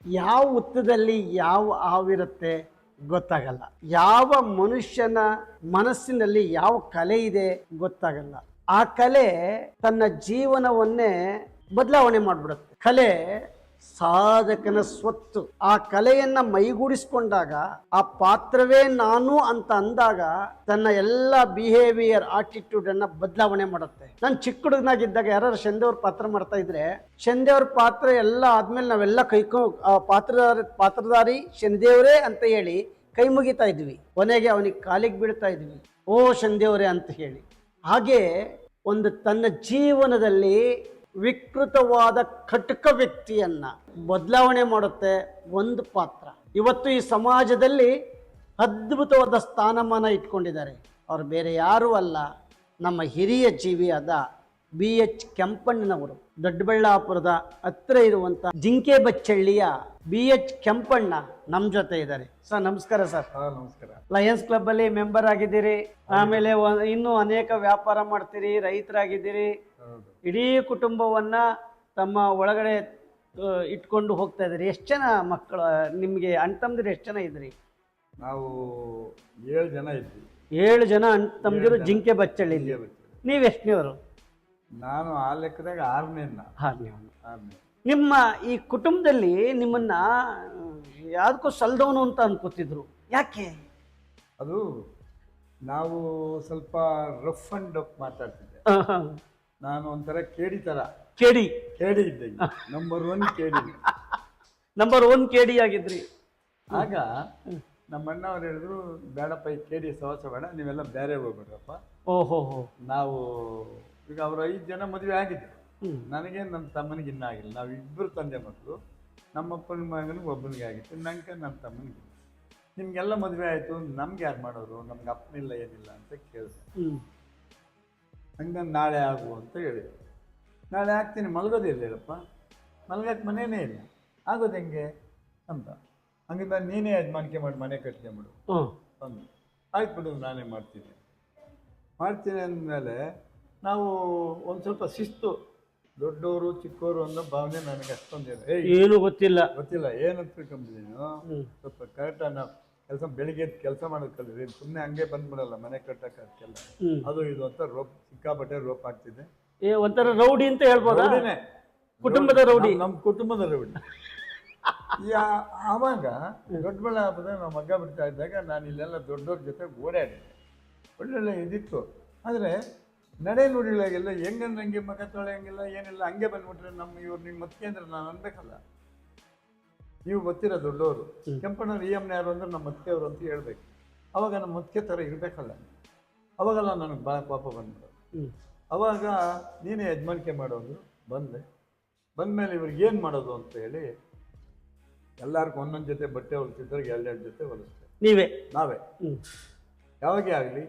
ಯಾವ ಹುತ್ತದಲ್ಲಿ ಯಾವ ಹಾವಿರುತ್ತೆ ಗೊತ್ತಾಗಲ್ಲ. ಯಾವ ಮನುಷ್ಯನ ಮನಸ್ಸಿನಲ್ಲಿ ಯಾವ ಕಲೆ ಇದೆ ಗೊತ್ತಾಗಲ್ಲ. ಆ ಕಲೆ ತನ್ನ ಜೀವನವನ್ನೇ ಬದಲಾವಣೆ ಮಾಡಿಬಿಡುತ್ತೆ. ಕಲೆ ಸಾಧಕನ ಸ್ವತ್ತು. ಆ ಕಲೆಯನ್ನ ಮೈಗೂಡಿಸ್ಕೊಂಡಾಗ, ಆ ಪಾತ್ರವೇ ನಾನು ಅಂತ ಅಂದಾಗ ತನ್ನ ಎಲ್ಲ ಬಿಹೇವಿಯರ್ ಆಟಿಟ್ಯೂಡ್ ಅನ್ನ ಬದಲಾವಣೆ ಮಾಡುತ್ತೆ. ನಾನು ಚಿಕ್ಕ ಹುಡುಗನಾಗಿದ್ದಾಗ ಯಾರು ಶಂದೇವ್ರ ಪಾತ್ರ ಮಾಡ್ತಾ ಇದ್ರೆ, ಶಂದೇವ್ರ ಪಾತ್ರ ಎಲ್ಲ ಆದ್ಮೇಲೆ ನಾವೆಲ್ಲ ಪಾತ್ರಧಾರಿ ಶನಿದೇವ್ರೇ ಅಂತ ಹೇಳಿ ಕೈ ಮುಗಿತಾ ಇದ್ವಿ. ಕೊನೆಗೆ ಅವನಿಗೆ ಕಾಲಿಗೆ ಬೀಳ್ತಾ ಇದ್ವಿ, ಓ ಶನಿದೇವ್ರೇ ಅಂತ ಹೇಳಿ. ಹಾಗೆ ಒಂದು ತನ್ನ ಜೀವನದಲ್ಲಿ ವಿಕೃತವಾದ ಕಟಕ ವ್ಯಕ್ತಿಯನ್ನ ಬದಲಾವಣೆ ಮಾಡುತ್ತೆ ಒಂದು ಪಾತ್ರ. ಇವತ್ತು ಈ ಸಮಾಜದಲ್ಲಿ ಅದ್ಭುತವಾದ ಸ್ಥಾನಮಾನ ಇಟ್ಕೊಂಡಿದ್ದಾರೆ. ಅವ್ರು ಬೇರೆ ಯಾರೂ ಅಲ್ಲ, ನಮ್ಮ ಹಿರಿಯ ಜೀವಿಯಾದ BH ಕೆಂಪಣ್ಣನವರು. ದೊಡ್ಡಬಳ್ಳಾಪುರದ ಹತ್ರ ಇರುವಂತ ಜಿಂಕೆ ಬಚ್ಚಳ್ಳಿಯ BH ಕೆಂಪಣ್ಣ ನಮ್ಮ ಜೊತೆ ಇದ್ದಾರೆ. ಸರ್ ನಮಸ್ಕಾರ. ಸರ್ ನಮಸ್ಕಾರ. ಲಯನ್ಸ್ ಕ್ಲಬ್ ಅಲ್ಲಿ ಮೆಂಬರ್ ಆಗಿದ್ದೀರಿ, ಆಮೇಲೆ ಇನ್ನೂ ಅನೇಕ ವ್ಯಾಪಾರ ಮಾಡ್ತೀರಿ, ರೈತರಾಗಿದ್ದೀರಿ. ಇಡೀ ಕುಟುಂಬವನ್ನ ತಮ್ಮ ಒಳಗಡೆ ಇಟ್ಕೊಂಡು ಹೋಗ್ತಾ ಇದ್ದೀರಿ. ಎಷ್ಟು ಜನ ಮಕ್ಕಳು ನಿಮಗೆ? ಅಣ್ಣ ತಮ್ಮದಿರು ಎಷ್ಟು ಜನ ಇದ್ರಿ? ನಾವು 7 ಜನ ಇದ್ವಿ. 7 ಜನ ಅಣ್ಣ ತಮ್ಮದಿರು ಜಿಂಕೆ ಬಚ್ಚಳ್ಳಿ. ನೀವು ಎಷ್ಟನೇವರು? ನಾನು ಆ ಲೆಕ್ಕದಾಗ 6ನೇ. ನಿಮ್ಮ ಈ ಕುಟುಂಬದಲ್ಲಿ ನಿಮ್ಮನ್ನ ಯಾವ್ದಕ್ಕೂ ಸಲ್ದವನು ಅಂತ ಅನ್ಕೋತಿದ್ರು, ಯಾಕೆ? ಅದು ನಾವು ಸ್ವಲ್ಪ ರಫ್ ಅಂಡ್ ಡಫ್ ಮಾತಾಡ್ತಿದ್ದೆ. ನಾನು ಒಂಥರ ಕೇಡಿ ಇದ್ದೆ. ನಂಬರ್ 1 ಕೇಡಿ ಆಗಿದ್ರಿ. ಆಗ ನಮ್ಮ ಅಣ್ಣ ಅವ್ರು ಹೇಳಿದ್ರು, ಬೇಡಪ್ಪ ಈ ಕೇಡಿ ಸವಾಸ ಬೇಡ, ನೀವೆಲ್ಲ ಬೇರೆ ಹೋಗ್ಬಿಡ್ರಪ್ಪ. ಓಹೋ. ನಾವು ಈಗ ಅವ್ರು 5 ಜನ ಮದುವೆ ಆಗಿದ್ರು. ನನಗೆ ನಮ್ಮ ತಮ್ಮನಿಗೆ ಇನ್ನೂ ಆಗಿಲ್ಲ. ನಾವು ಇಬ್ಬರು ತಂದೆ ಮಕ್ಕಳು. ನಮ್ಮಪ್ಪನ ಮಗನಿಗೆ ಒಬ್ಬನಿಗೆ ಆಗಿತ್ತು, ನಂಗೆ ನಮ್ಮ ತಮ್ಮನಿಗೆ. ನಿಮ್ಗೆಲ್ಲ ಮದುವೆ ಆಯಿತು, ನಮ್ಗೆ ಯಾರು ಮಾಡೋರು? ನಮ್ಗೆ ಅಪ್ಪನಿಲ್ಲ ಏನಿಲ್ಲ ಅಂತ ಕೇಳಿದೆ. ಹಂಗೆ ನಾಳೆ ಆಗು ಅಂತ ಹೇಳಿದ್ರು. ನಾಳೆ ಆಗ್ತೀನಿ, ಮಲಗೋದಿಲ್ಲ ಹೇಳಪ್ಪ, ಮಲಗಕ್ಕೆ ಮನೇನೇ ಇಲ್ಲ, ಆಗೋದು ಹೆಂಗೆ ಅಂತ. ಹಂಗಿಂದ ನೀನೇ ಯಜಮಾನಿಕೆ ಮಾಡಿ ಮನೆ ಕಟ್ಕೊಂಬಿಡು ಅಂದು. ಆಯ್ತು ಬಿಡು, ನಾನೇ ಮಾಡ್ತೀನಿ ಅಂದಮೇಲೆ ನಾವು ಒಂದು ಸ್ವಲ್ಪ ಶಿಸ್ತು, ದೊಡ್ಡವರು ಚಿಕ್ಕವರು ಅನ್ನೋ ಭಾವನೆ ನನಗೆ ಅಷ್ಟೊಂದೇನು ಏನು ಗೊತ್ತಿಲ್ಲ ಏನಂತ ತಿಳ್ಕೊಂಬಿದ್ದೀನಿ. ಸ್ವಲ್ಪ ಕರೆಕ್ಟಾಗಿ ನಾವು ಬೆಳಿಗ್ಗೆ ಕೆಲಸ ಮಾಡೋದು ಕಲಿದ್ರಿ, ಸುಮ್ಮನೆ ಹಂಗೆ ಬಂದ್ಬಿಡಲ್ಲ ಮನೆ ಕಟ್ಟಕ್ಕೆ. ಅದಕ್ಕೆಲ್ಲ ಅದು ಇದು ಅಂತ ಸಿಕ್ಕಾಪಟ್ಟೆ ರೋಪ್ ಆಗ್ತಿದೆ. ಒಂಥರ ರೌಡಿ ಅಂತ ಹೇಳ್ಬೋದು. ಕುಟುಂಬದ ರೌಡಿ, ನಮ್ಮ ಕುಟುಂಬದ ರೌಡಿ. ಆವಾಗ ದೊಡ್ಡಬಳ್ಳಾಪುರದ ನಾವು ಮಗ್ಗ ಬಿಡ್ತಾ ಇದ್ದಾಗ ನಾನು ಇಲ್ಲೆಲ್ಲ ದೊಡ್ಡವ್ರ ಜೊತೆ ಓಡಾಡಿದೆ. ಒಳ್ಳೊಳ್ಳೆ ಇದಿತ್ತು. ಆದರೆ ನಡೆ ನುಡಿಗಳಿಗೆಲ್ಲ ಹೆಂಗಂದ್ರೆ ಮಗ ತೊಳೆಯಂಗಿಲ್ಲ, ಏನಿಲ್ಲ, ಹಂಗೆ ಬಂದ್ಬಿಟ್ರೆ ಇವ್ರು ನಿಮ್ಮ ಮತ್ಕೆ ಅಂದ್ರೆ ನಾನು ಅನ್ಬೇಕಲ್ಲ. ನೀವು ಗೊತ್ತಿರೋ ದೊಡ್ಡವರು, ಕೆಂಪಣ್ಣವ್ರು EMನ ಯಾರು ಅಂದ್ರೆ ನಮ್ಮ ಮತ್ಕೆಯವರು ಅಂತ ಹೇಳ್ಬೇಕು. ಅವಾಗ ನಮ್ಮ ಮತ್ಕೆ ಥರ ಇರಬೇಕಲ್ಲ. ಅವಾಗೆಲ್ಲ ನನಗೆ ಭಾಳ ಪಾಪ ಬಂದ್ಬಿಡೋದು. ಅವಾಗ ನೀನೇ ಯಜಮಾನಿಕೆ ಮಾಡೋದು. ಬಂದಮೇಲೆ ಇವ್ರಿಗೆ ಏನು ಮಾಡೋದು ಅಂತ ಹೇಳಿ ಎಲ್ಲರಿಗೂ ಒಂದೊಂದು ಜೊತೆ ಬಟ್ಟೆ ಹೊಲಿಸಿದ್ರೆ 2 ಜೊತೆ ಹೊಲಿಸ್ತೇವೆ ನಾವೇ. ಯಾವಾಗೇ ಆಗಲಿ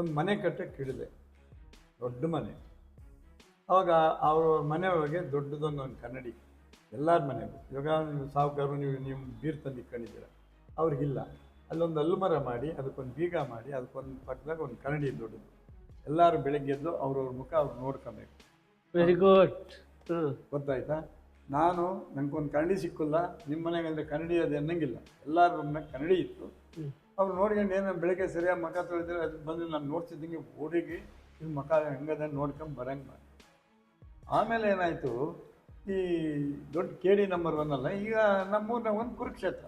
ಒಂದು ಮನೆ ಕಟ್ಟಕ್ಕೆ ಹಿಡಿದೆ, ದೊಡ್ಡ ಮನೆ. ಅವಾಗ ಅವ್ರ ಮನೆಯೊಳಗೆ ದೊಡ್ಡದೊಂದು ಕನ್ನಡಿ, ಎಲ್ಲರ ಮನೆಗೂ. ಇವಾಗ ನೀವು ಸಾವುಕಾರು, ನೀವು ಬೀರ್ ತಂದು ಇಟ್ಕೊಂಡಿದ್ದೀರ, ಅವ್ರಿಗಿಲ್ಲ. ಅಲ್ಲೊಂದು ಅಲ್ಮರ ಮಾಡಿ, ಅದಕ್ಕೊಂದು ಬೀಗ ಮಾಡಿ, ಅದಕ್ಕೊಂದು ಪಕ್ಕದಾಗ ಒಂದು ಕನ್ನಡಿ ದೊಡ್ಡದು. ಎಲ್ಲರೂ ಬೆಳಗ್ಗೆ ಎದ್ದು ಅವ್ರವ್ರ ಮುಖ ಅವ್ರು ನೋಡ್ಕೊಬೇಕು. Very good. ಗೊತ್ತಾಯ್ತಾ? ನನಗೊಂದು ಕನ್ನಡಿ ಸಿಕ್ಕಿಲ್ಲ, ನಿಮ್ಮ ಮನೆಗೆ ಅಂದರೆ ಕನ್ನಡಿ ಅದು ಅನ್ನಂಗಿಲ್ಲ. ಎಲ್ಲರ ಮನೆಗೆ ಕನ್ನಡಿ ಇತ್ತು. ಅವ್ರು ನೋಡ್ಕೊಂಡು ಏನೋ ಬೆಳಗ್ಗೆ ಸರಿಯಾಗಿ ಮಖ ತೊಳೆದ್ರೆ ಅದು ಬಂದು ನಾನು ನೋಡ್ತಿದ್ದಂಗೆ ಓಡಿಗೆ ಇದು ಮಖ ಹೆಂಗದ ನೋಡ್ಕೊಂಡು ಬರಂಗೆ ಮಾಡಿ. ಆಮೇಲೆ ಏನಾಯಿತು, ಈ ದೊಡ್ಡ KD ನಂಬರ್ 1 ಅಲ್ಲ, ಈಗ ನಮ್ಮೂರಿನ ಒಂದು ಕುರುಕ್ಷೇತ್ರ.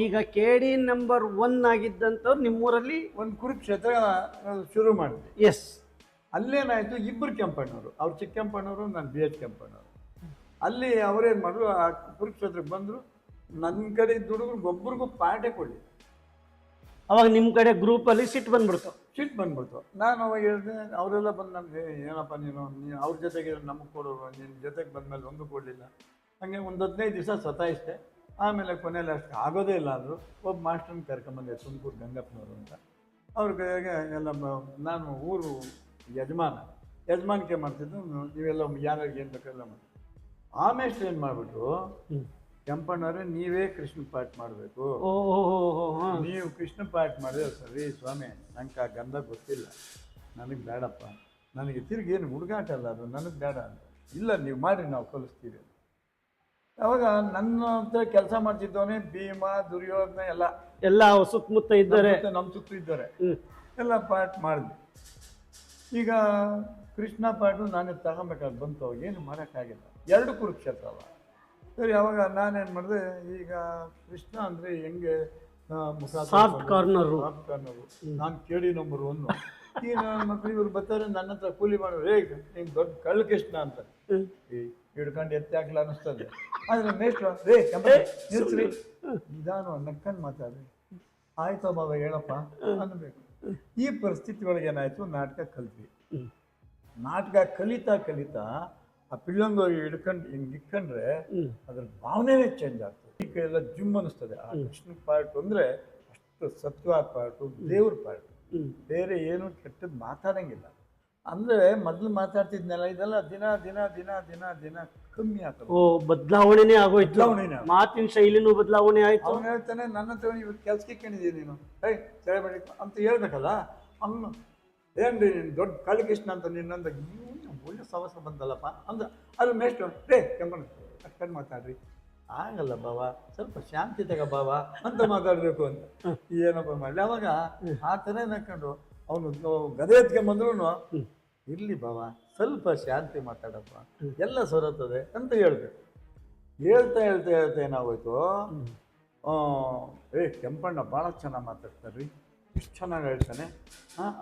ಈಗ KD ನಂಬರ್ 1 ಆಗಿದ್ದಂಥವ್ರು ನಿಮ್ಮೂರಲ್ಲಿ ಒಂದು ಕುರುಕ್ಷೇತ್ರ ಶುರು ಮಾಡಿದ್ವಿ. ಎಸ್. ಅಲ್ಲೇನಾಯಿತು, ಇಬ್ಬರು ಕೆಂಪಣ್ಣವರು, ಅವ್ರು ಚಿಕ್ಕ ಕೆಂಪಣ್ಣವರು, ನಾನು BH ಕೆಂಪಣ್ಣವರು. ಅಲ್ಲಿ ಅವರೇನು ಮಾಡಿದ್ರು, ಆ ಕುರುಕ್ಷೇತ್ರಕ್ಕೆ ಬಂದರು. ನನ್ನ ಕಡೆ ಹುಡುಗರು ಒಬ್ಬರಿಗೂ ಪಾಠೆ ಕೊಡಲಿ. ಅವಾಗ ನಿಮ್ಮ ಕಡೆ ಗ್ರೂಪಲ್ಲಿ ಸಿಟ್ಟು ಬಂದ್ಬಿಡ್ತು. ನಾನು ಅವಾಗ ಹೇಳಿದೆ, ಅವರೆಲ್ಲ ಬಂದು ನಮಗೆ ಏನಪ್ಪ ನೀನು ಅವ್ರ ಜೊತೆಗೆ ನಮಗೆ ಕೊಡೋರು, ನಿನ್ನ ಜೊತೆಗೆ ಬಂದಮೇಲೆ ಒಂದು ಕೊಡಲಿಲ್ಲ. ಹಾಗೆ ಒಂದು 15 ದಿವಸ ಸತಾಯಿಸ್ದೆ. ಆಮೇಲೆ ಕೊನೆಯಲ್ಲಿ ಅಷ್ಟು ಆಗೋದೇ ಇಲ್ಲ ಅಂದರು. ಒಬ್ಬ ಮಾಸ್ಟರ್ನ ಕರ್ಕೊಂಬಂದೆ, ತುಮಕೂರು ಗಂಗಪ್ಪನವರು ಅಂತ. ಅವ್ರಿಗೆ ಎಲ್ಲ ನಾನು ಊರು ಯಜಮಾನಿಕೆ ಮಾಡ್ತಿದ್ದು. ನೀವೆಲ್ಲ ಯಾರ್ಯಾರಿಗೆ ಏನು ಬೇಕೆಲ್ಲ ಮಾಡಿ. ಆಮೇಲೆ ಏನು ಮಾಡಿಬಿಟ್ರು, ಕೆಂಪಣ್ಣವ್ರೆ ನೀವೇ ಕೃಷ್ಣ ಪಾಠ ಮಾಡಬೇಕು, ನೀವು ಕೃಷ್ಣ ಪಾಠ ಮಾಡಿದ್ರೆ ಸರಿ ಸ್ವಾಮಿ, ನಂಗೆ ಆ ಗಂಧ ಗೊತ್ತಿಲ್ಲ, ನನಗೆ ಬೇಡಪ್ಪ, ನನಗೆ ತಿರುಗಿ ಏನು ಹುಡುಗಾಟ ಅಲ್ಲ ಅದು, ನನಗೆ ಬೇಡ ಅಂತ. ಇಲ್ಲ ನೀವು ಮಾಡಿ, ನಾವು ಕಲಿಸ್ತೀವಿ. ಅವಾಗ ನನ್ನ ಹತ್ರ ಕೆಲಸ ಮಾಡ್ತಿದ್ದವನೇ ಭೀಮ ದುರ್ಯೋಧನ ಎಲ್ಲ ಎಲ್ಲ ಸುತ್ತಮುತ್ತ ಇದ್ದಾರೆ. ನಮ್ಮ ಸುತ್ತ ಇದ್ದಾರೆ. ಎಲ್ಲ ಪಾಠ ಮಾಡಿದ್ವಿ. ಈಗ ಕೃಷ್ಣ ಪಾಠು ನಾನೇ ತಗೊಬೇಕಾದ್ರೆ ಬಂತು, ಏನು ಮಾಡೋಕ್ಕಾಗಿಲ್ಲ, ಎರಡು ಕುರುಕ್ಷೇತ್ರ ಅಲ್ಲ. ಸರಿ, ಅವಾಗ ನಾನೇನು ಮಾಡಿದೆ, ಈಗ ಕೃಷ್ಣ ಅಂದರೆ ಹೆಂಗೆ ಸಾಫ್ಟ್ ಕಾರ್ನರು, ನಾನು ಕೇಳಿ ನಂಬರ್ 1. ಈಗ ನನ್ನ ಮಕ್ಕಳು ಇವ್ರು ಬರ್ತಾರೆ ನನ್ನ ಹತ್ರ ಕೂಲಿ ಮಾಡೋರು, ನೀನು ದೊಡ್ಡ ಕಳ್ಳ ಕೃಷ್ಣ ಅಂತ ಹಿಡ್ಕೊಂಡು ಎತ್ತಿ ಹಾಕಲ್ಲ ಅನ್ನಿಸ್ತದೆ. ಆದರೆ ಮೇಷ್ಟ್ರು ನಿಲ್ಸ್ರಿ, ನಿಧಾನ ನಕ್ಕಂಡು ಮಾತಾಡ್ರಿ, ಆಯ್ತು ಬಾಬಾ ಹೇಳಪ್ಪ ಅನ್ನಬೇಕು. ಈ ಪರಿಸ್ಥಿತಿ ಒಳಗೆ ಏನಾಯ್ತು, ನಾಟಕ ಕಲ್ತ್ವಿ. ನಾಟಕ ಕಲಿತಾ ಕಲಿತಾ ಆ ಪಿಳ್ಳಂಗು ಹಿಡ್ಕೊಂಡು ಹಿಂಗೆ ಇಟ್ಕೊಂಡ್ರೆ ಅದ್ರ ಭಾವನೆನೇ ಚೇಂಜ್ ಆಗ್ತದೆ. ಈಗ ಎಲ್ಲ ಜಿಮ್ ಅನ್ನಿಸ್ತದೆ. ಆ ಕೃಷ್ಣ ಪಾರ್ಟ್ ಅಂದರೆ ಅಷ್ಟು ಸತ್ವಾದ ಪಾರ್ಟು, ದೇವ್ರ ಪಾರ್ಟ್, ಬೇರೆ ಏನು ಕೆಟ್ಟದ್ದು ಮಾತಾಡಂಗಿಲ್ಲ. ಅಂದರೆ ಮೊದಲು ಮಾತಾಡ್ತಿದ್ನಲ್ಲ, ಇದೆಲ್ಲ ದಿನ ದಿನ ದಿನ ದಿನ ದಿನ ಕಮ್ಮಿ ಆಗ್ತದೆ. ಓ, ಬದಲಾವಣೆನೇ ಆಗೋಯ್ತು, ಮಾತಿನ ಶೈಲಿನೂ ಬದಲಾವಣೆ ಆಯ್ತು. ಅವನು ಹೇಳ್ತಾನೆ, ನನ್ನ ಹತ್ರ ಇವ್ರು ಕೆಲ್ಸಕ್ಕೆ ಕೇಳಿದ್ದೀನಿ ನೀನು, ಸರಿ ಅಂತ ಹೇಳ್ಬೇಕಲ್ಲ. ಅವನು ಏನ್ರಿ ನೀನು ದೊಡ್ಡ ಕಳ್ಳಿಕೃಷ್ಣ ಅಂತ ನಿನ್ನಂದ ಒಳ್ಳೆ ಸವಸ ಬಂದಲ್ಲಪ್ಪ ಅಂದ. ಅದು ಮೇಷ್ಟು ಕೆಂಪಣ್ಣ ಅಷ್ಟನ್ನು ಮಾತಾಡ್ರಿ, ಆಗಲ್ಲ ಬಾವ, ಸ್ವಲ್ಪ ಶಾಂತಿ ತಗ ಬಾವ ಅಂತ ಮಾತಾಡಬೇಕು ಅಂತ. ಏನಪ್ಪ ಮಾಡಲಿ, ಅವಾಗ ಆ ಥರ ನಕ್ಕೊಂಡು ಅವನು ಗದೆ ಎತ್ಕೊಂಬಂದ್ರು, ಇರಲಿ ಬಾವ ಸ್ವಲ್ಪ ಶಾಂತಿ ಮಾತಾಡಪ್ಪ, ಎಲ್ಲ ಸೊರತ್ತದೆ ಅಂತ ಹೇಳ್ಬೇಕು. ಹೇಳ್ತಾ ಹೇಳ್ತಾ ಹೇಳ್ತಾ ಏನಾಗೋಯ್ತು, ಕೆಂಪಣ್ಣ ಭಾಳ ಚೆನ್ನಾಗಿ ಮಾತಾಡ್ತಾರ್ರಿ, ಇಷ್ಟು ಚೆನ್ನಾಗಿ ಹೇಳ್ತಾನೆ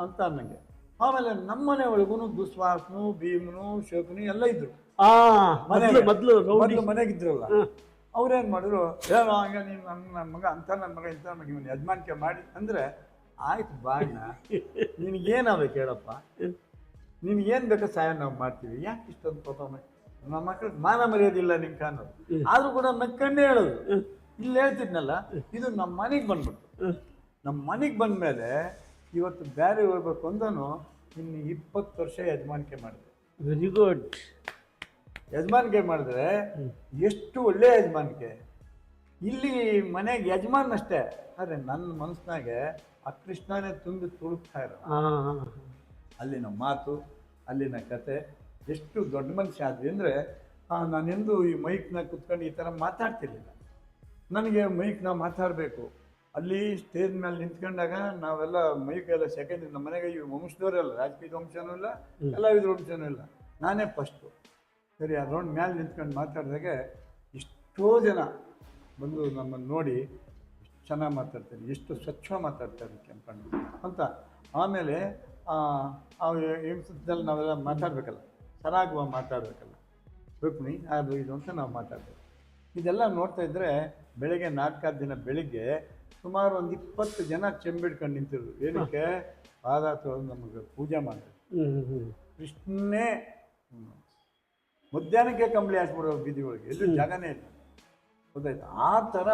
ಅಂತ ಅನ್ನಂಗೆ. ಆಮೇಲೆ ನಮ್ಮನೆ ಒಳಗೂ ದುಸ್ವಾಸನು, ಭೀಮನು, ಶಕುನಿ ಎಲ್ಲ ಇದ್ರು. ಮೊದಲು ಮನೆಗಿದ್ರಲ್ಲ, ಅವ್ರೇನು ಮಾಡಿದ್ರು, ಏನೋ ಹಂಗೆ ನೀನು ನನ್ನ ಮಗ ಅಂತ, ನನ್ನ ಮಗ ಇಂಥ ಮಗ ಇವನು ಯಜಮಾನಿಕೆ ಮಾಡಿ ಅಂದರೆ, ಆಯ್ತು ಬಾಣ್ಣ, ನಿನಗೇನಾಗಬೇಕು ಹೇಳಪ್ಪ, ನಿನಗೇನು ಬೇಕೋ ಸಹಾಯ ನಾವು ಮಾಡ್ತೀವಿ, ಯಾಕೆ ಇಷ್ಟೊಂದು ಪಾಪ ನಮ್ಮ ಮಕ್ಳಿಗೆ ಮಾನ ಮರ್ಯಾದಿಲ್ಲ ನಿಂಗೆ ಅನ್ನೋದು. ಆದರೂ ಕೂಡ ನಕ್ಕಂಡೇ ಹೇಳೋದು. ಇಲ್ಲಿ ಹೇಳ್ತಿದ್ನಲ್ಲ, ಇದು ನಮ್ಮ ಮನೆಗೆ ಬಂದ್ಬಿಡ್ತು. ನಮ್ಮ ಮನೆಗೆ ಬಂದ ಮೇಲೆ ಇವತ್ತು ಬೇರೆ ಹೋಗ್ಬೇಕು ಅಂದನು, ಇನ್ನು 20 ವರ್ಷ ಯಜಮಾನಿಕೆ ಮಾಡಿದೆ. Very good. ಯಜಮಾನಿಕೆ ಮಾಡಿದ್ರೆ ಎಷ್ಟು ಒಳ್ಳೆಯ ಯಜಮಾನಿಕೆ. ಇಲ್ಲಿ ಮನೆಗೆ ಯಜಮಾನಷ್ಟೇ, ಆದರೆ ನನ್ನ ಮನಸ್ಸಿನಾಗೆ ಆ ಕೃಷ್ಣನೇ ತುಂಬಿ ತುಳುಕ್ತಾ ಇರೋ. ಅಲ್ಲಿನ ಮಾತು, ಅಲ್ಲಿನ ಕತೆ, ಎಷ್ಟು ದೊಡ್ಡ ಮನುಷ್ಯ ಆದ್ವಿ ಅಂದರೆ, ನಾನೆಂದು ಈ ಮೈಕ್ನ ಕುತ್ಕೊಂಡು ಈ ಥರ ಮಾತಾಡ್ತಿರ್ಲಿಲ್ಲ. ನನಗೆ ಮೈಕ್ನ ಮಾತಾಡಬೇಕು. ಅಲ್ಲಿ ಸ್ಟೇಜ್ ಮೇಲೆ ನಿಂತ್ಕೊಂಡಾಗ ನಾವೆಲ್ಲ ಮೈಕೆಲ್ಲ ಸೆಕೆಂಡ್, ನಮ್ಮ ಮನೆಗೆ ಈ ವಂಶದವರೆಲ್ಲ, ರಾಜಕೀಯ ವಂಶನೂ ಇಲ್ಲ, ಕಲಾವಿದ್ರ ವಂಶನೂ ಇಲ್ಲ, ನಾನೇ ಫಸ್ಟು. ಸರಿ, ಆ ರೌಂಡ್ ಮೇಲೆ ನಿಂತ್ಕೊಂಡು ಮಾತಾಡಿದಾಗ ಎಷ್ಟೋ ಜನ ಬಂದು ನಮ್ಮನ್ನು ನೋಡಿ, ಎಷ್ಟು ಚೆನ್ನಾಗಿ ಮಾತಾಡ್ತಾರೆ, ಎಷ್ಟು ಸ್ವಚ್ಛವಾಗಿ ಮಾತಾಡ್ತಾರೆ ಕೆಂಪಣ್ಣ ಅಂತ. ಆಮೇಲೆ ಹಿಂಸದಲ್ಲಿ ನಾವೆಲ್ಲ ಮಾತಾಡಬೇಕಲ್ಲ, ಚೆನ್ನಾಗಿ ಮಾತಾಡಬೇಕಲ್ಲ, ರುಕ್ಮಿಣಿ ಅದು ಇದು ಅಂತ ನಾವು ಮಾತಾಡಬೇಕು. ಇದೆಲ್ಲ ನೋಡ್ತಾ ಇದ್ದರೆ ಬೆಳಗ್ಗೆ ನಾಟಕದ ದಿನ ಬೆಳಿಗ್ಗೆ ಸುಮಾರು ಒಂದು 20 ಜನ ಚೆಂಬಿಡ್ಕೊಂಡು ನಿಂತಿದ್ರು. ಏನಕ್ಕೆ? ಪಾದ ತೊಳೆದು ನಮಗೆ ಪೂಜೆ ಮಾಡಿದ್ರು. ಕೃಷ್ಣನೇ ಮಧ್ಯಾಹ್ನಕ್ಕೆ ಕಂಬಳಿ ಹಾಸ್ಬಿಡೋ ಬೀದಿಗಳಿಗೆ, ಎಲ್ಲೂ ಜಾಗನೇ ಇಲ್ಲ, ಗೊತ್ತಾಯ್ತು. ಆ ಥರ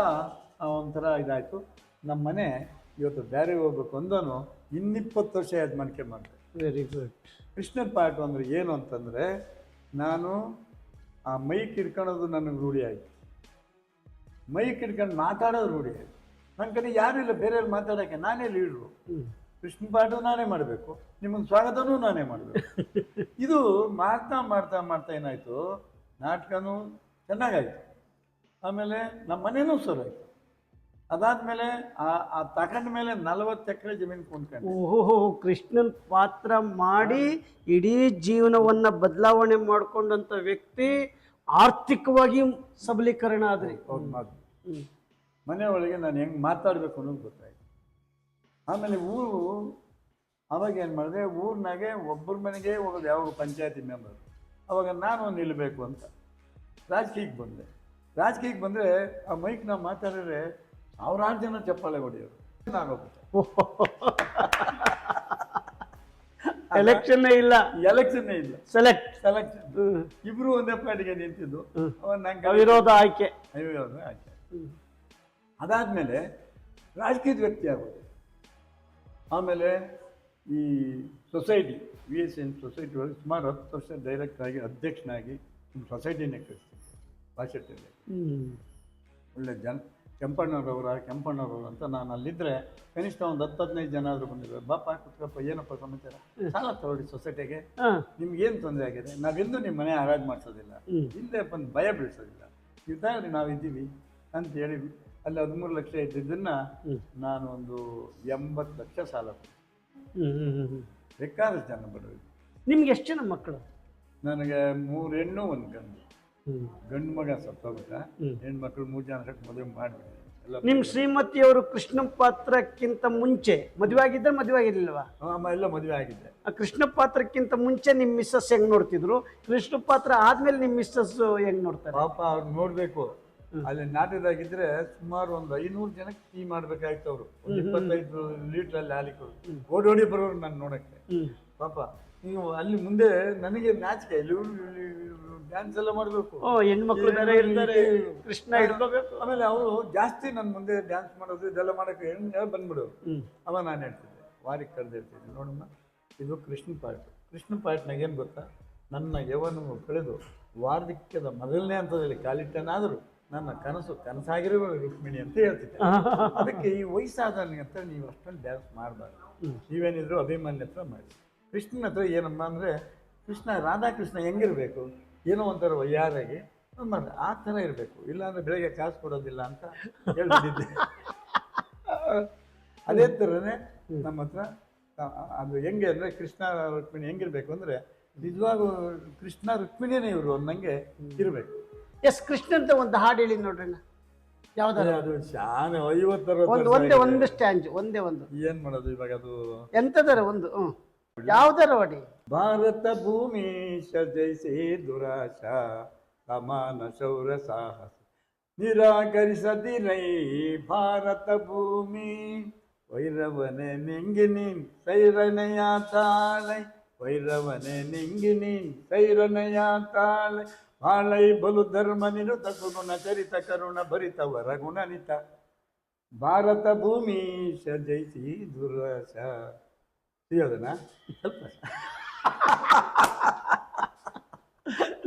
ಒಂಥರ ಇದಾಯಿತು. ನಮ್ಮ ಮನೆ ಇವತ್ತು ಬೇರೆ ಹೋಗ್ಬೇಕು ಅಂದನು, 20 ವರ್ಷ ಯಜಮಾನಿಕೆ ಮಾಡಿದೆ. Very good. ಕೃಷ್ಣನ ಪಾಠ ಅಂದರೆ ಏನು ಅಂತಂದರೆ, ನಾನು ಆ ಮೈಕ್ ಹಿಡ್ಕೊಳ್ಳೋದು ನನಗೆ ರೂಢಿ ಆಯಿತು, ಮೈಕ್ ಹಿಡ್ಕೊಂಡು ಮಾತಾಡೋದು ರೂಢಿ ಆಯಿತು. ನನ್ನ ಕಡೆ ಯಾರೂ ಇಲ್ಲ ಬೇರೆಯವ್ರು ಮಾತಾಡೋಕ್ಕೆ, ನಾನೇ ಲೀಡ್ರು. ಕೃಷ್ಣ ಪಾಠ ನಾನೇ ಮಾಡಬೇಕು, ನಿಮಗೆ ಸ್ವಾಗತನೂ ನಾನೇ ಮಾಡಬೇಕು. ಇದು ಮಾಡ್ತಾ ಮಾಡ್ತಾ ಮಾಡ್ತಾ ಏನಾಯಿತು, ನಾಟಕನೂ ಚೆನ್ನಾಗಾಯಿತು. ಆಮೇಲೆ ನಮ್ಮ ಮನೇನೂ ಸರಾಯಿತು. ಅದಾದಮೇಲೆ ಆ ತಗೊಂಡ ಮೇಲೆ 40 ಎಕರೆ ಜಮೀನು ಕೊಂಡ್ಕೊಂಡು. ಓಹೋ, ಕೃಷ್ಣನ್ ಪಾತ್ರ ಮಾಡಿ ಇಡೀ ಜೀವನವನ್ನು ಬದಲಾವಣೆ ಮಾಡಿಕೊಂಡಂಥ ವ್ಯಕ್ತಿ ಆರ್ಥಿಕವಾಗಿ ಸಬಲೀಕರಣ ಆದ್ರಿ. ಅವ್ರು ಮಾತು ಮನೆ ಒಳಗೆ ನಾನು ಹೆಂಗೆ ಮಾತಾಡಬೇಕು ಅನ್ನೋದು ಗೊತ್ತಾಯಿತು. ಆಮೇಲೆ ಊರು ಅವಾಗ ಏನು ಮಾಡಿದೆ, ಊರಿನಾಗೆ ಒಬ್ಬರ ಮನೆಗೆ ಹೋಗೋದು ಯಾವಾಗ ಪಂಚಾಯತಿ ಮೆಂಬರ್. ಅವಾಗ ನಾನು ನಿಲ್ಲಬೇಕು ಅಂತ ರಾಜಕೀಯಕ್ಕೆ ಬಂದೆ. ರಾಜಕೀಯಕ್ಕೆ ಬಂದರೆ ಆ ಮೈಕ್ ನಾವು ಮಾತಾಡಿದ್ರೆ 1000 ಜನ ಚಪ್ಪಾಳೆ ಹೊಡೆಯೋರು. ಆಗೋಗುತ್ತೆ. ಎಲೆಕ್ಷನ್ನೇ ಇಲ್ಲ, ಎಲೆಕ್ಷನ್ನೇ ಇಲ್ಲ, ಸೆಲೆಕ್ಷನ್. ಇಬ್ರು ಒಂದೇ ಪಾರ್ಟಿಗೆ ನಿಂತಿದ್ದು. ಅವಿರೋಧ ಆಯ್ಕೆ. ಅದಾದಮೇಲೆ ರಾಜಕೀಯದ ವ್ಯಕ್ತಿ ಆಗೋದು. ಆಮೇಲೆ ಈ ಸೊಸೈಟಿ VSN ಸೊಸೈಟಿ ಒಳಗೆ ಸುಮಾರು 10 ವರ್ಷ ಡೈರೆಕ್ಟ್ರಾಗಿ ಅಧ್ಯಕ್ಷನಾಗಿ ಸೊಸೈಟಿನೇ ಕಳಿಸ್ತೀನಿ ಬಾಷೆಟ್ಟಲ್ಲಿ. ಒಳ್ಳೆ ಕೆಂಪಣ್ಣವ್ರವರು ಅಂತ ನಾನು ಅಲ್ಲಿದ್ದರೆ ಕನಿಷ್ಠ ಒಂದು 10-15 ಜನ ಆದರೂ ಬಂದಿದ್ದಾರೆ. ಬಾಪ ಕುತ್ಕಪ್ಪ, ಏನಪ್ಪ ಸಮಾಚಾರ, ಸಾಲ ತಗೊಳ್ಳಿ ಸೊಸೈಟಿಗೆ, ನಿಮ್ಗೇನು ತೊಂದರೆ ಆಗಿದೆ, ನಾವೆಂದೂ ನಿಮ್ಮ ಮನೆ ಹರಾಜು ಮಾಡಿಸೋದಿಲ್ಲ, ಇಲ್ಲೇ ಬಂದು ಭಯ ಬೀಳಿಸೋದಿಲ್ಲ, ನೀವು ತಗೊಳ್ಳಿ ನಾವಿದ್ದೀವಿ ಅಂತ ಹೇಳಿ ಅಲ್ಲಿ 13 ಲಕ್ಷ ಇದ್ದಿದ್ದನ್ನು ನಾನು ಒಂದು 80 ಲಕ್ಷ ಸಾಲ ಕೊಟ್ಟೆ. ಬೇಕಾದಷ್ಟು ಜನ ಬಡವರು. ನಿಮ್ಗೆ ಎಷ್ಟು ಜನ ಮಕ್ಕಳು? ನನಗೆ 3 ಹೆಣ್ಣು 1 ಗಂಡು. ಗಂಡು ಮಗ ಸತ್ತೋಗ್ಬಿಟ್ಟ, ಹೆಣ್ಮಕ್ಳು 3 ಜನ ಮದುವೆ ಮಾಡಿಬಿಟ್ಟೆ. ನಿಮ್ಮ ಶ್ರೀಮತಿಯವರು ಕೃಷ್ಣ ಪಾತ್ರಕ್ಕಿಂತ ಮುಂಚೆ ಮದುವೆ ಆಗಿದ್ದ ಮದುವೆ ಆಗಿರ್ಲಿಲ್ವಾ? ಎಲ್ಲ ಮದುವೆ ಆಗಿದ್ದೆ. ಆ ಕೃಷ್ಣ ಪಾತ್ರಕ್ಕಿಂತ ಮುಂಚೆ ನಿಮ್ಮ ಮಿಸ್ಸಸ್ ಹೆಂಗ್ ನೋಡ್ತಿದ್ರು, ಕೃಷ್ಣ ಪಾತ್ರ ಆದ್ಮೇಲೆ ನಿಮ್ಮ ಮಿಸ್ಸಸ್ ಹೆಂಗ್ ನೋಡ್ತಾರೆ? ಪಾಪ ಅವ್ರು ನೋಡ್ಬೇಕು. ಅಲ್ಲಿ ನಾಟಕದಾಗಿದ್ರೆ ಸುಮಾರು ಒಂದು 500 ಜನಕ್ಕೆ ಟೀ ಮಾಡ್ಬೇಕಾಯ್ತು. ಅವರು 25 ಲೀಟರ್ ಅಲ್ಲಿ ಹಾಲಿಕೊಡು ಓಡೋಡಿ ಬರೋರು ನಾನು ನೋಡಕ್ಕೆ. ಪಾಪ ನೀವು ಅಲ್ಲಿ ಮುಂದೆ ನನಗೆ ನಾಚಿಕೆ, ಇಲ್ಲಿ ಡ್ಯಾನ್ಸ್ ಎಲ್ಲ ಮಾಡಬೇಕು, ಹೆಣ್ಮಕ್ಳು ಬೇರೆ ಇರ್ತಾರೆ, ಕೃಷ್ಣ ಹಿಡ್ಕೋಬೇಕು. ಆಮೇಲೆ ಅವರು ಜಾಸ್ತಿ ನನ್ನ ಮುಂದೆ ಡ್ಯಾನ್ಸ್ ಮಾಡೋದು ಇದೆಲ್ಲ ಮಾಡೋಕ್ಕೆ ಹೆಣ್ಣು ಬಂದ್ಬಿಡು. ಅವ ನಾನು ಹೇಳ್ತಿದ್ದೆ, ವಾರಿಗೆ ಕರೆದು ಹೇಳ್ತಿದ್ದೆ, ನೋಡಮ್ಮ ಇದು ಕೃಷ್ಣ ಪಾಠ. ಕೃಷ್ಣ ಪಾಠನಾಗ ಏನು ಗೊತ್ತಾ, ನನ್ನ ಯೌವನವು ಕಳೆದು ವಾರ್ಧಕ್ಯದ ಮೊದಲನೇ ಹಂತದಲ್ಲಿ ಕಾಲಿಟ್ಟನಾದರೂ ನನ್ನ ಕನಸಾಗಿರೋ ರುಕ್ಮಿಣಿ ಅಂತ ಹೇಳ್ತಿದ್ದೆ. ಅದಕ್ಕೆ ಈ ವಯಸ್ಸಾದವನಿಗೆ ಅಂತ ನೀವು ಅಷ್ಟೊಂದು ಡ್ಯಾನ್ಸ್ ಮಾಡಬಾರ್ದು. ನೀವೇನಿದ್ರು ಅಭಿಮಾನ್ಯ ಹತ್ರ ಮಾಡಿ. ಕೃಷ್ಣನ ಹತ್ರ ಏನಮ್ಮ ಅಂದರೆ, ಕೃಷ್ಣ ರಾಧಾಕೃಷ್ಣ ಹೆಂಗಿರಬೇಕು, ಏನೋ ಒಂಥರ ವಯ್ಯಾರಾಗಿ ಆ ಥರ ಇರಬೇಕು, ಇಲ್ಲಾಂದರೆ ಬೆಳಗ್ಗೆ ಕಾಸು ಕೊಡೋದಿಲ್ಲ ಅಂತ ಹೇಳ್ತಿದ್ದೆ. ಅದೇ ಥರನೇ ನಮ್ಮ ಹತ್ರ ಅದು ಹೆಂಗೆ ಅಂದರೆ, ಕೃಷ್ಣ ರುಕ್ಮಿಣಿ ಹೆಂಗಿರಬೇಕು ಅಂದರೆ, ನಿಜವಾಗೂ ಕೃಷ್ಣ ರುಕ್ಮಿಣಿನೇ ಇವರು ಅನ್ನಂಗೆ ಇರಬೇಕು. ಎಸ್, ಕೃಷ್ಣ ಅಂತ ಒಂದು ಹಾಡು ಹೇಳಿ ನೋಡ್ರಿ. ಯಾವ್ದಾರ ಅದು ಶಾನೆ 50 ಒಂದು ಸ್ಟ್ಯಾಂಜ್ ಒಂದೇ ಒಂದು. ಏನ್ ಮಾಡೋದು ಇವಾಗ, ಅದು ಎಂತದಾರ ಒಂದು ಯಾವ್ದಾರ ಹೊಡಿ. ಭಾರತ ಭೂಮಿ ಜಯಿಸಿ ದುರಾಶಾ ಸಮಾನ ಶೌರ ಸಾಹಸ ನಿರಾಕರಿಸದಿರೈ ಭಾರತ ಭೂಮಿ ವೈರವನೆ ನಿಂಗಿ ನೀನ್ ಸೈರಣೆಯ ತಾಳೈ ವೈರವನೆ ನಿಂಗಿ ನೀನ್ ಸೈರಣೆಯ ತಾಳೈ ಬಾಳೈ ಬಲು ಧರ್ಮ ನಿರುತ ಗುಣ ಚರಿತ ಕರುಣ ಭರಿತವರ ಗುಣನಿತ ಭಾರತ ಭೂಮಿ ಜಯಿಸಿ ದುರಾಶ. ಸಿಗೋದನ ಸ್ವಲ್ಪ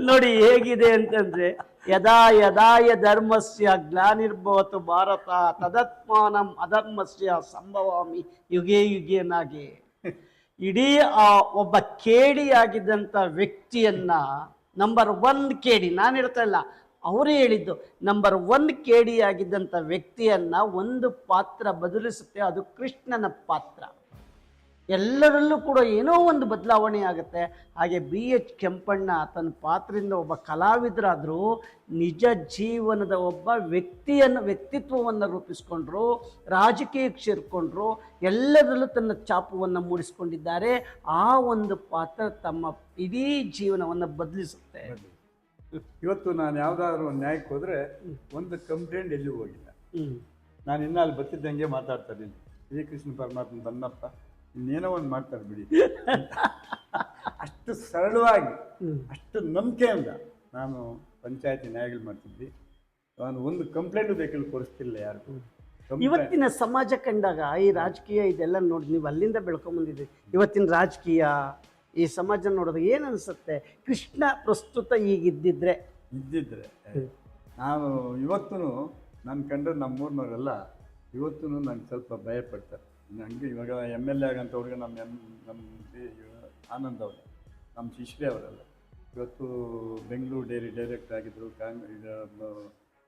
ನೋಡಿ ಹೇಗಿದೆ ಅಂತಂದ್ರೆ, ಯದಾ ಯದಾಯ ಧರ್ಮಸ್ಯ ಗ್ಲಾನಿರ್ಭವತು ಭಾರತ ತದತ್ಮಾನಂ ಅಧರ್ಮಸ್ಯ ಸಂಭವಾಮಿ ಯುಗೇ ಯುಗೇನಾಗಿ. ಇಡೀ ಆ ಒಬ್ಬ ಕೇಡಿಯಾಗಿದ್ದಂಥ ವ್ಯಕ್ತಿಯನ್ನ ನಂಬರ್ 1 ಕೇಡಿ, ನಾನು ಹೇಳ್ತಾ ಇಲ್ಲ, ಅವರೇ ಹೇಳಿದ್ದು, ನಂಬರ್ 1 ಕೇಡಿಯಾಗಿದ್ದಂಥ ವ್ಯಕ್ತಿಯನ್ನ ಒಂದು ಪಾತ್ರ ಬದಲಿಸುತ್ತೆ, ಅದು ಕೃಷ್ಣನ ಪಾತ್ರ. ಎಲ್ಲರಲ್ಲೂ ಕೂಡ ಏನೋ ಒಂದು ಬದಲಾವಣೆ ಆಗುತ್ತೆ. ಹಾಗೆ BH ಕೆಂಪಣ್ಣ ತನ್ನ ಪಾತ್ರದಿಂದ ಒಬ್ಬ ಕಲಾವಿದರಾದರೂ ನಿಜ ಜೀವನದ ಒಬ್ಬ ವ್ಯಕ್ತಿತ್ವವನ್ನು ರೂಪಿಸ್ಕೊಂಡ್ರು, ರಾಜಕೀಯಕ್ಕೆ ಸೇರಿಕೊಂಡ್ರು, ಎಲ್ಲದರಲ್ಲೂ ತನ್ನ ಛಾಪುವನ್ನು ಮೂಡಿಸ್ಕೊಂಡಿದ್ದಾರೆ. ಆ ಒಂದು ಪಾತ್ರ ತಮ್ಮ ಇಡೀ ಜೀವನವನ್ನು ಬದಲಿಸುತ್ತೆ. ಇವತ್ತು ನಾನು ಯಾವುದಾದ್ರೂ ಒಂದು ನ್ಯಾಯಕ್ಕೆ ಹೋದರೆ ಒಂದು ಕಂಪ್ಲೇಂಟ್ ಎಲ್ಲಿ ಹೋಗಿಲ್ಲ. ನಾನು ಇನ್ನೂ ಅಲ್ಲಿ ಬರ್ತಿದ್ದಂಗೆ ಮಾತಾಡ್ತಾ ಇದ್ದೀನಿ, ಶ್ರೀಕೃಷ್ಣ ಪರಮಾತ್ಮ ಬಂದಪ್ಪ ಇನ್ನೇನೋ ಒಂದು ಮಾಡ್ತಾರೆ ಬಿಡಿ. ಅಷ್ಟು ಸರಳವಾಗಿ, ಅಷ್ಟು ನಂಬಿಕೆಯಿಂದ ನಾನು ಪಂಚಾಯತಿ ನ್ಯಾಯಗಳು ಮಾಡ್ತಿದ್ವಿ. ನಾನು ಒಂದು ಕಂಪ್ಲೇಂಟು ಬೇಕಲ್ಲಿ ಕೊಡಿಸ್ತಿಲ್ಲ ಯಾರು. ಇವತ್ತಿನ ಸಮಾಜ ಕಂಡಾಗ ಈ ರಾಜಕೀಯ ಇದೆಲ್ಲ ನೋಡಿ, ನೀವು ಅಲ್ಲಿಂದ ಬೆಳ್ಕೊಂಬಂದಿದ್ರಿ. ಇವತ್ತಿನ ರಾಜಕೀಯ ಈ ಸಮಾಜ ನೋಡಿದ್ರೆ ಏನು ಅನಿಸುತ್ತೆ? ಕೃಷ್ಣ ಪ್ರಸ್ತುತ ಈಗಿದ್ದಿದ್ರೆ ನಾನು ಇವತ್ತೂ ನನ್ನ ಕಂಡ್ರೆ ನಮ್ಮೂರಿನವರೆಲ್ಲ ಇವತ್ತೂ ನಂಗೆ ಸ್ವಲ್ಪ ಭಯಪಡ್ತಾರೆ. ಹಂಗೆ ಇವಾಗ MLA ಆಗಂತವ್ರಿಗೆ ನಮ್ಮ ಆನಂದ್ ಅವರು, ನಮ್ಮ ಶಿಶ್ರಿ ಅವರೆಲ್ಲ ಇವತ್ತು ಬೆಂಗಳೂರು ಡೈರಿ ಡೈರೆಕ್ಟರ್ ಆಗಿದ್ದರು,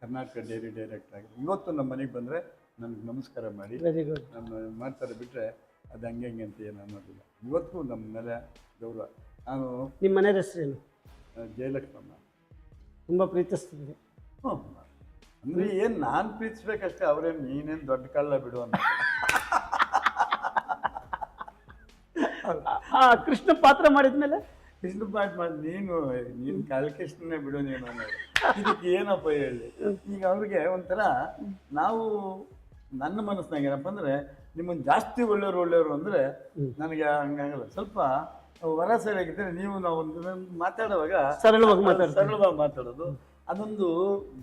ಕರ್ನಾಟಕ ಡೈರಿ ಡೈರೆಕ್ಟರ್ ಆಗಿದ್ರು. ಇವತ್ತು ನಮ್ಮ ಮನೆಗೆ ಬಂದರೆ ನನಗೆ ನಮಸ್ಕಾರ ಮಾಡಿ ನಾನು ಮಾಡ್ತಾರೆ, ಬಿಟ್ಟರೆ ಅದು ಹಂಗೆ ಹಂಗೆ ಅಂತ ಏನು ಅನ್ನೋದಿಲ್ಲ. ಇವತ್ತು ನಮ್ಮ ಮೇಲೆ ಗೌರವ. ನಾನು ನಿಮ್ಮ ಮನೆ ಹೆಸರೇನು? ಜಯಲಕ್ಷ್ಮಮ್ಮ. ತುಂಬ ಪ್ರೀತಿಸ್ತಿದ್ದೆ. ಅಂದರೆ ಏನು ನಾನು ಪ್ರೀತಿಸ್ಬೇಕಷ್ಟೇ, ಅವರೇನು ನೀನೇನು ದೊಡ್ಡ ಕಳ್ಳ ಬಿಡು ಅಂತ. ಕೃಷ್ಣ ಪಾತ್ರ ಮಾಡಿದ್ಮೇಲೆ ಕೃಷ್ಣ ಪಾಠ ಮಾಡಿ ನೀನು ಕಾಲಕೃಷ್ಣನೇ ಬಿಡು ನೀನು ಅನ್ನೋದು, ಇದಕ್ಕೆ ಏನಪ್ಪ ಹೇಳಿ. ಈಗ ಅವ್ರಿಗೆ ಒಂಥರ ನಾವು ನನ್ನ ಮನಸ್ಸಿನಾಗ ಏನಪ್ಪ ಅಂದರೆ, ನಿಮ್ಮನ್ನು ಜಾಸ್ತಿ ಒಳ್ಳೆಯವರು ಅಂದರೆ ನನಗೆ ಹಂಗಾಗಲ್ಲ. ಸ್ವಲ್ಪ ವರ ಸರಿಯಾಗಿದ್ದರೆ ನಾವು ಒಂದು ಮಾತಾಡುವಾಗ ಸರಳವಾಗಿ ಮಾತಾಡೋದು, ಅದೊಂದು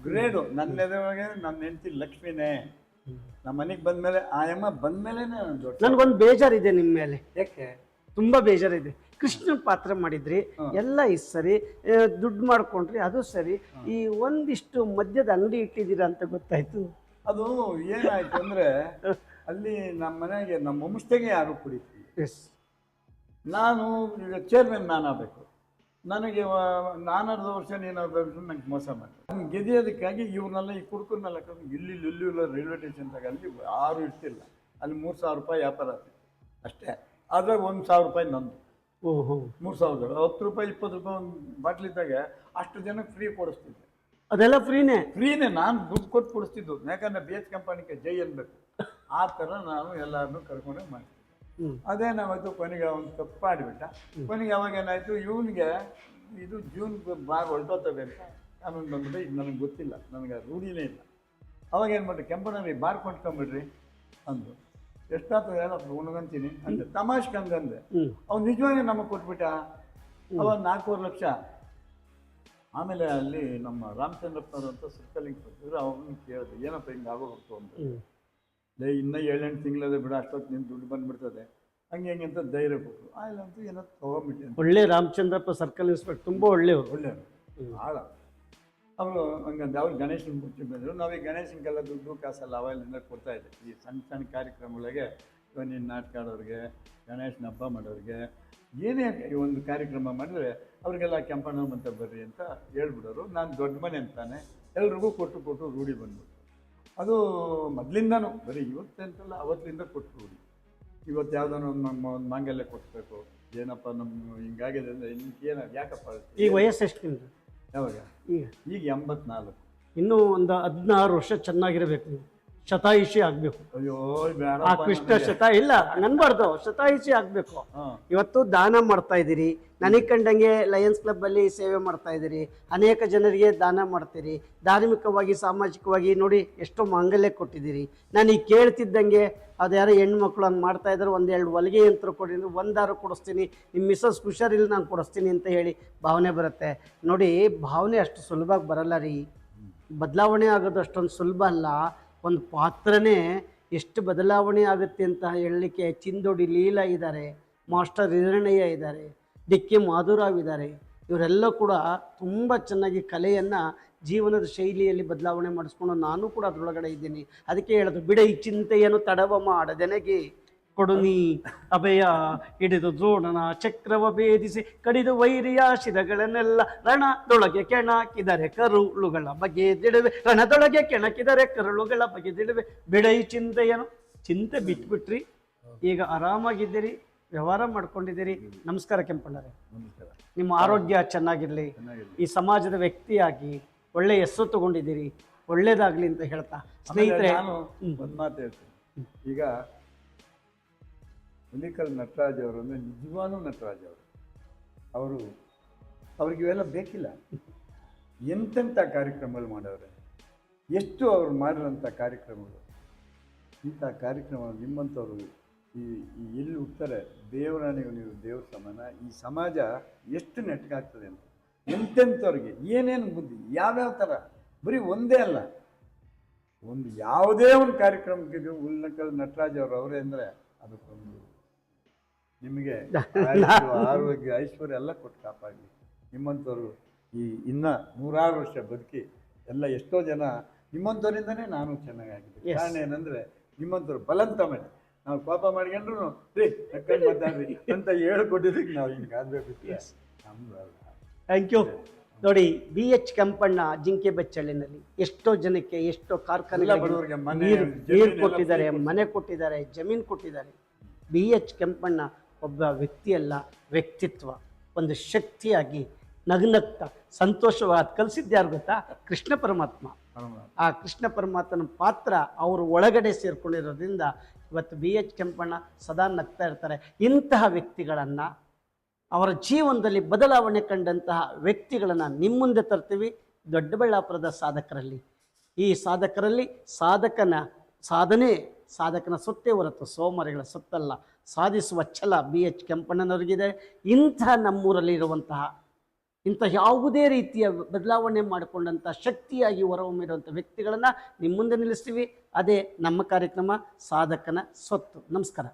ಗ್ರೇಡು. ನನ್ನ ಎದುರುವಾಗ ನನ್ನ ಹೆಂಡತಿ ಲಕ್ಷ್ಮಿನೇ. ನಮ್ಮ ಮನೆಗೆ ಬಂದಮೇಲೆ ಆಯಮ್ಮ ಬಂದಮೇಲೆ ನನಗೊಂದು ಬೇಜಾರಿದೆ ನಿಮ್ಮ ಮೇಲೆ. ಯಾಕೆ? ತುಂಬ ಬೇಜಾರಿದೆ. ಕೃಷ್ಣ ಪಾತ್ರ ಮಾಡಿದ್ರಿ, ಎಲ್ಲ ಸರಿ, ದುಡ್ಡು ಮಾಡ್ಕೊಂಡ್ರಿ, ಅದು ಸರಿ, ಈ ಒಂದಿಷ್ಟು ಮದ್ಯದ ಅಂಗಡಿ ಇಟ್ಟಿದ್ದೀರಾ ಅಂತ ಗೊತ್ತಾಯ್ತು. ಅದು ಏನಾಯ್ತು ಅಂದರೆ, ಅಲ್ಲಿ ನಮ್ಮ ಮನೆಗೆ ನಮ್ಮ ವಂಶತೆಗೆ ಯಾರು ಕುಡಿತೀವಿ. ಎಸ್, ನಾನು ಈಗ ಚೇರ್ಮನ್ ನಾನು ಆಗಬೇಕು, ನನಗೆ ನಾನರ್ಧ ವರ್ಷ ನೀನು ಅರ್ಧ ವರ್ಷ ನಂಗೆ ಮೋಸ ಮಾಡಿ ನಂಗೆ ಗೆದಿಯೋದಕ್ಕಾಗಿ ಇವ್ರನ್ನೆಲ್ಲ ಈ ಕುಡ್ಕನ್ನೆಲ್ಲ ಇಲ್ಲಿ ರೈಲ್ವೆ ಸ್ಟೇಷನ್ದಾಗ ಅಲ್ಲಿ ಯಾರು ಇರ್ತಿಲ್ಲ, ಅಲ್ಲಿ 3,000 ರೂಪಾಯಿ ವ್ಯಾಪಾರ ಆಗ್ತಿತ್ತು ಅಷ್ಟೇ. ಅದ್ರಾಗ 1,000 ರೂಪಾಯಿ ನಂದು. ಓಹೋ 3,000 10 ರೂಪಾಯಿ 20 ರೂಪಾಯಿ ಒಂದು ಬಾಟ್ಲಿದ್ದಾಗ ಅಷ್ಟು ಜನಕ್ಕೆ ಫ್ರೀ ಕೊಡಿಸ್ತಿದ್ದೆ. ಅದೆಲ್ಲ ಫ್ರೀನೇ? ಫ್ರೀನೇ, ನಾನು ದುಡ್ಡು ಕೊಟ್ಟು ಕೊಡಿಸ್ತಿದ್ದು. ಯಾಕಂದ್ರೆ ಬಿ ಎಚ್ ಕಂಪನಿಗೆ ಜೈ ಅನ್ಬೇಕು, ಆ ಥರ ನಾನು ಎಲ್ಲರನ್ನೂ ಕರ್ಕೊಂಡೇ ಮಾಡ್ತಿದ್ದೆ. ಅದೇ ನಾವತ್ತು ಕೊನೆಗೆ ಅವ್ನು ತಪ್ಪು ಮಾಡಿಬಿಟ್ಟ. ಕೊನೆಗೆ ಅವಾಗ ಏನಾಯಿತು, ಇವನಿಗೆ ಇದು ಜೂನ್ ಬಾರ್ ಹೊರಟೋತವೆ ಅಂತ ಆಮೇಲೆ ಬಂದ್ಬಿಟ್ಟು ಇದು ನನಗೆ ಗೊತ್ತಿಲ್ಲ, ನನಗೆ ರೂಢಿನೇ ಇಲ್ಲ. ಅವಾಗ ಏನು ಮಾಡ್ರಿ, ಕೆಂಪಣ್ಣವ್ರಿ ಬಾರ್ ಕೊಂಡ್ಕೊಂಬಿಡ್ರಿ ಅಂದು. ಎಷ್ಟಾಗ್ತದೆ ಹೇಳಪ್ಪ ಉಣ್ಕೊಂತೀನಿ ಅಂದೆ, ತಮಾಷೆ ಹಂಗಂದೆ. ಅವ್ನು ನಿಜವಾಗಿ ನಮಗೆ ಕೊಟ್ಬಿಟ್ಟ. ಅವಾಗ 4.5 ಲಕ್ಷ. ಆಮೇಲೆ ಅಲ್ಲಿ ನಮ್ಮ ರಾಮಚಂದ್ರಪ್ಪನವರು ಅಂತ ಸರ್ಕಲಿಂಗ್ ಕೊಟ್ಟಿದ್ರು, ಅವ್ರನ್ನ ಕೇಳಿದೆ, ಏನಪ್ಪ ಹಿಂಗೆ ಆಗೋಗ್ತು ಅಂತ. ಇನ್ನೂ 7-8 ತಿಂಗಳದೆ ಬಿಡ, ಅಷ್ಟೊತ್ತು ನಿನ್ನ ದುಡ್ಡು ಬಂದುಬಿಡ್ತದೆ ಹಂಗೆ ಹೆಂಗೆ ಅಂತ ಧೈರ್ಯ ಕೊಟ್ಟರು. ಆಯ್ತು ಏನೋ ತೊಗೊಂಬಿಟ್ಟೆ ಅಂತ. ಒಳ್ಳೆ ರಾಮಚಂದ್ರಪ್ಪ ಸರ್ಕಲ್ ಇನ್ಸ್ಪೆಕ್ಟರ್, ತುಂಬ ಒಳ್ಳೆಯವರು. ಒಳ್ಳೆಯವರು ಭಾಳ. ಅವರು ಹಂಗಂತ ಅವ್ರು ಗಣೇಶನ ಮುಚ್ಚಿ ಬಂದರು. ನಾವು ಈ ಗಣೇಶನಿಗೆಲ್ಲ ದುಡ್ಡು ಕಾಸೆಲ್ಲ ಅವೆಲ್ಲ ಕೊಡ್ತಾಯಿದ್ದೆ. ಈ ಸಣ್ಣ ಸಣ್ಣ ಕಾರ್ಯಕ್ರಮಗಳಿಗೆ, ನೀನು ನಾಟಕ ಆಡೋರಿಗೆ, ಗಣೇಶನ ಹಬ್ಬ ಮಾಡೋರಿಗೆ, ಏನೇ ಈ ಒಂದು ಕಾರ್ಯಕ್ರಮ ಮಾಡಿದ್ರೆ ಅವ್ರಿಗೆಲ್ಲ ಕೆಂಪಣ್ಣ ಅಂತ ಬರ್ರಿ ಅಂತ ಹೇಳ್ಬಿಡೋರು. ನಾನು ದೊಡ್ಡ ಮನೆ ಅಂತಾನೆ ಎಲ್ರಿಗೂ ಕೊಟ್ಟು ರೂಢಿ ಬಂದ್ಬಿಟ್ಟು. ಅದು ಮೊದಲಿಂದನೂ, ಬರೀ ಇವತ್ತಂತಲ್ಲ ಅವತ್ತಿಂದ ಕೊಟ್ಟು ರೂಢಿ. ಇವತ್ತು ಯಾವುದೋ ಒಂದು ಮಾಂಗಲ್ಯ ಕೊಟ್ಟಬೇಕು, ಏನಪ್ಪ ನಮ್ಮ ಹಿಂಗಾಗಿದೆ ಅಂದರೆ ಏನು ಯಾಕಪ್ಪ. ಈಗ ವಯಸ್ಸು ಎಷ್ಟು ನಿಮ್ಮದು? ಯಾವಾಗ? ಈಗ 84. ಇನ್ನೂ ಒಂದು 16 ವರ್ಷ ಚೆನ್ನಾಗಿರ್ಬೇಕು ನೀವು, ಶತಾಯುಷಿ ಆಗಬೇಕು. ಅಯ್ಯೋ ಆ ಕೃಷ್ಣ ಇಲ್ಲ ಅನ್ಬಾರ್ದು, ಶತಾಯುಷಿ ಆಗಬೇಕು. ಇವತ್ತು ದಾನ ಮಾಡ್ತಾ ಇದ್ದೀರಿ, ನನಗೆ ಕಂಡಂಗೆ ಲಯನ್ಸ್ ಕ್ಲಬ್ಬಲ್ಲಿ ಸೇವೆ ಮಾಡ್ತಾ ಇದ್ದೀರಿ, ಅನೇಕ ಜನರಿಗೆ ದಾನ ಮಾಡ್ತೀರಿ, ಧಾರ್ಮಿಕವಾಗಿ ಸಾಮಾಜಿಕವಾಗಿ ನೋಡಿ ಎಷ್ಟೋ ಮಾಂಗಲ್ಯ ಕೊಟ್ಟಿದ್ದೀರಿ. ನಾನು ಈಗ ಕೇಳ್ತಿದ್ದಂಗೆ ಅದು ಯಾರೋ ಹೆಣ್ಮಕ್ಳು ಹಂಗೆ ಮಾಡ್ತಾ ಇದ್ದಾರೆ, 1-2 ಹೊಲಿಗೆ ಯಂತ್ರ ಕೊಡಿದ್ರೆ 1 ಕೊಡಿಸ್ತೀನಿ, ನಿಮ್ಮ ಮಿಸ್ಸಸ್ ಹುಷಾರಿಲ್ಲ ನಾನು ಕೊಡಿಸ್ತೀನಿ ಅಂತ ಹೇಳಿ ಭಾವನೆ ಬರುತ್ತೆ. ನೋಡಿ ಭಾವನೆ ಅಷ್ಟು ಸುಲಭವಾಗಿ ಬರಲ್ಲ ರೀ, ಬದಲಾವಣೆ ಆಗೋದು ಅಷ್ಟೊಂದು ಸುಲಭ ಅಲ್ಲ. ಒಂದು ಪಾತ್ರನೇ ಎಷ್ಟು ಬದಲಾವಣೆ ಆಗುತ್ತೆ ಅಂತ ಹೇಳಲಿಕ್ಕೆ ಚಿಂದೋಡಿ ಲೀಲಾ ಇದ್ದಾರೆ, ಮಾಸ್ಟರ್ ಹಿರಣ್ಣಯ್ಯ ಇದ್ದಾರೆ, ಡಿಕ್ಕೆ ಮಾಧುರಾವ್ ಇದ್ದಾರೆ. ಇವರೆಲ್ಲ ಕೂಡ ತುಂಬ ಚೆನ್ನಾಗಿ ಕಲೆಯನ್ನು ಜೀವನದ ಶೈಲಿಯಲ್ಲಿ ಬದಲಾವಣೆ ಮಾಡಿಸ್ಕೊಂಡು ನಾನು ಕೂಡ ಅದರೊಳಗಡೆ ಇದ್ದೀನಿ. ಅದಕ್ಕೆ ಹೇಳೋದು, ಬಿಡ ಈ ಚಿಂತೆಯನ್ನು ತಡವ ಮಾಡದೆನಗೆ ಕೊಡುನಿ ಅಭಯ ಹಿಡಿದು ದ್ರೋಣನ ಚಕ್ರವ ಭೇದಿಸಿ ಕಡಿದು ವೈರಿಯ ಶಿರಗಳನ್ನೆಲ್ಲ ರಣದೊಳಗೆ ಕೆಣಕಿದರೆ ಕರುಳುಗಳ ಬಗೆದಿಡುವೆ, ರಣದೊಳಗೆ ಕೆಣಕಿದರೆ ಕರುಳುಗಳ ಬಗೆದಿಡುವೆ. ಬಿಡ ಈ ಚಿಂತೆ ಬಿಟ್ಬಿಟ್ರಿ, ಈಗ ಆರಾಮಾಗಿದ್ದೀರಿ, ವ್ಯವಹಾರ ಮಾಡ್ಕೊಂಡಿದ್ದೀರಿ. ನಮಸ್ಕಾರ ಕೆಂಪಣ್ಣರೇ, ನಿಮ್ಮ ಆರೋಗ್ಯ ಚೆನ್ನಾಗಿರಲಿ, ಈ ಸಮಾಜದ ವ್ಯಕ್ತಿಯಾಗಿ ಒಳ್ಳೆ ಹೆಸರು ತಗೊಂಡಿದ್ದೀರಿ, ಒಳ್ಳೇದಾಗಲಿ ಅಂತ ಹೇಳ್ತಾ ಸ್ನೇಹಿತರೆ ಒಂದು ಮಾತು ಹೇಳ್ತೀನಿ. ಈಗ ಹುಲಿಕಲ್ ನಟರಾಜ್ ಅವರು ಅಂದರೆ ನಿಜವಾಗ್ಲೂ ನಟರಾಜ್ ಅವರು ಅವ್ರಿಗೆ ಇವೆಲ್ಲ ಬೇಕಿಲ್ಲ. ಎಂತೆಂಥ ಕಾರ್ಯಕ್ರಮಗಳು ಮಾಡವ್ರೆ, ಎಷ್ಟು ಅವ್ರು ಮಾಡಿರೋಂಥ ಕಾರ್ಯಕ್ರಮಗಳು. ಇಂಥ ಕಾರ್ಯಕ್ರಮ ನಿಮ್ಮಂಥವ್ರು ಈ ಎಲ್ಲಿ ಹುಡ್ತಾರೆ, ದೇವರಾಣಿಗೂ ನೀವು ದೇವ್ರ ಸಮಾನ. ಈ ಸಮಾಜ ಎಷ್ಟು ನೆಟ್ಗಾಗ್ತದೆ ಅಂತ, ಎಂತೆಂಥವ್ರಿಗೆ ಏನೇನು ಬುದ್ಧಿ, ಯಾವ್ಯಾವ ಥರ, ಬರೀ ಒಂದೇ ಅಲ್ಲ, ಒಂದು ಯಾವುದೇ ಒಂದು ಕಾರ್ಯಕ್ರಮಕ್ಕೆ ಹುಲಿಕಲ್ ನಟರಾಜ್ ಅವರೇ ಅಂದರೆ ಅದಕ್ಕೊಂದು ನಿಮಗೆ ಆರೋಗ್ಯ ಐಶ್ವರ್ಯ ಎಲ್ಲ ಕೊಟ್ಟು ಕಾಪಾಡಲಿ. ನಿಮ್ಮಂಥವ್ರು ಈ ಇನ್ನೂ 100 ವರ್ಷ ಬದುಕಿ ಎಲ್ಲ ಎಷ್ಟೋ ಜನ ನಿಮ್ಮಂಥವ್ರಿಂದನೇ ನಾನು ಚೆನ್ನಾಗಾಗಿದ್ದೆ. ಕಾರಣ ಏನಂದರೆ ನಿಮ್ಮಂಥವ್ರು ಬಲಂತ ಮಾಡಿ ನಾವು ಕೋಪ ಮಾಡ್ಕೊಂಡ್ರು ರೀ ತಕ್ಕಂಡು ಮಾತಾಡ್ರಿ ಅಂತ ಹೇಳ್ಕೊಟ್ಟಿದ್ದಕ್ಕೆ ನಾವು ಹಿಂಗಾಗಬೇಕು. Thank you. ನೋಡಿ BH ಕೆಂಪಣ್ಣ ಜಿಂಕೆ ಬೆಚ್ಚಳ್ಳಿನಲ್ಲಿ ಎಷ್ಟೋ ಜನಕ್ಕೆ ಎಷ್ಟೋ ಕಾರ್ಖಾನೆಗಳಿಗೆ ನೀರು ಕೊಟ್ಟಿದ್ದಾರೆ, ಮನೆ ಕೊಟ್ಟಿದ್ದಾರೆ, ಜಮೀನು ಕೊಟ್ಟಿದ್ದಾರೆ. BH ಕೆಂಪಣ್ಣ ಒಬ್ಬ ವ್ಯಕ್ತಿಯಲ್ಲ, ವ್ಯಕ್ತಿತ್ವ, ಒಂದು ಶಕ್ತಿಯಾಗಿ ನಗ್ನಗ್ತಾ ಸಂತೋಷವಾದ ಕಲಿಸಿದ್ಯಾರು ಗೊತ್ತಾ? ಕೃಷ್ಣ ಪರಮಾತ್ಮ. ಆ ಕೃಷ್ಣ ಪರಮಾತ್ಮನ ಪಾತ್ರ ಅವರು ಒಳಗಡೆ ಸೇರ್ಕೊಂಡಿರೋದ್ರಿಂದ ಇವತ್ತು BH ಕೆಂಪಣ್ಣ ಸದಾ ನಗ್ತಾ ಇರ್ತಾರೆ. ಇಂತಹ ವ್ಯಕ್ತಿಗಳನ್ನು, ಅವರ ಜೀವನದಲ್ಲಿ ಬದಲಾವಣೆ ಕಂಡಂತಹ ವ್ಯಕ್ತಿಗಳನ್ನು ನಿಮ್ಮ ಮುಂದೆ ತರ್ತೀವಿ. ದೊಡ್ಡಬಳ್ಳಾಪುರದ ಸಾಧಕರಲ್ಲಿ, ಈ ಸಾಧಕರಲ್ಲಿ ಸಾಧಕನ ಸೊತ್ತೇ ಹೊರತು ಸೋಮಾರಿಗಳ ಸೊತ್ತಲ್ಲ, ಸಾಧಿಸುವ ಛಲ BH ಕೆಂಪಣ್ಣನವರಿಗಿದೆ. ನಮ್ಮೂರಲ್ಲಿ ಇರುವಂತಹ ಇಂಥ ಯಾವುದೇ ರೀತಿಯ ಬದಲಾವಣೆ ಮಾಡಿಕೊಂಡಂಥ ಶಕ್ತಿಯಾಗಿ ಹೊರಹೊಮ್ಮಿರುವಂಥ ವ್ಯಕ್ತಿಗಳನ್ನು ನಿಮ್ಮ ಮುಂದೆ ನಿಲ್ಲಿಸ್ತೀವಿ. ಅದೇ ನಮ್ಮ ಕಾರ್ಯಕ್ರಮ ಸಾಧಕನ ಸೊತ್ತು. ನಮಸ್ಕಾರ.